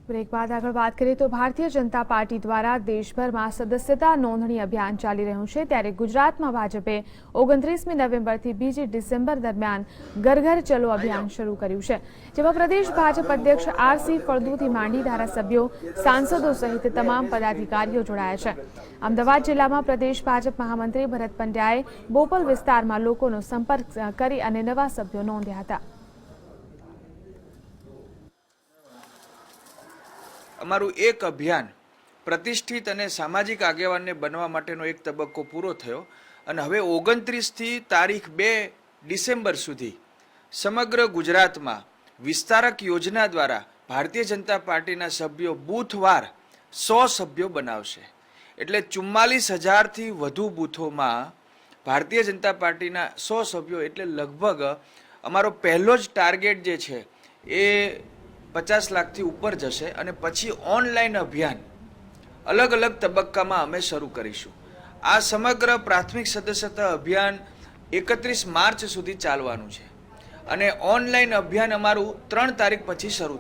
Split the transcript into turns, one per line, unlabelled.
Break બાદ આગળ વાત કરીએ તો ભારતીય જનતા પાર્ટી દ્વારા દેશભરમાં સદસ્યતા નોંધણી અભિયાન ચાલી રહ્યું છે, ત્યારે ગુજરાતમાં ભાજપે 29મી નવેમ્બરથી 2 ડિસેમ્બર દરમિયાન ઘર ઘર ચલો અભિયાન શરૂ કર્યું છે, જેમાં પ્રદેશ ભાજપ અધ્યક્ષ આર.સી. ફળદુથી માંડી ધારાસભ્યો, સાંસદો સહિત તમામ પદાધિકારીઓ જોડાયા છે। અમદાવાદ જિલ્લામાં પ્રદેશ ભાજપ મહામંત્રી ભરત પંડ્યાએ બોપલ વિસ્તારમાં લોકોનો સંપર્ક કરી અને નવા સભ્યો નોંધ્યા હતા।
અમારું એક અભિયાન પ્રતિષ્ઠિત અને સામાજિક આગેવાનને બનવા માટેનો એક તબક્કો પૂરો થયો અને હવે 29થી તારીખ 2 ડિસેમ્બર સુધી સમગ્ર ગુજરાતમાં વિસ્તારક યોજના દ્વારા ભારતીય જનતા પાર્ટીના સભ્યો બૂથવાર 100 સભ્યો બનાવશે, એટલે 44,000થી વધુ બૂથોમાં ભારતીય જનતા પાર્ટીના 100 સભ્યો, એટલે લગભગ અમારો પહેલો જ ટાર્ગેટ જે છે એ 50 લાખથી ઉપર જશે અને પછી ઓનલાઈન અભિયાન અલગ અલગ તબક્કામાં અમે શરૂ કરીશું। આ સમગ્ર પ્રાથમિક સદસ્યતા અભિયાન 31 માર્ચ સુધી ચાલવાનું છે અને ઓનલાઈન અભિયાન અમારું 3 તારીખ પછી શરૂ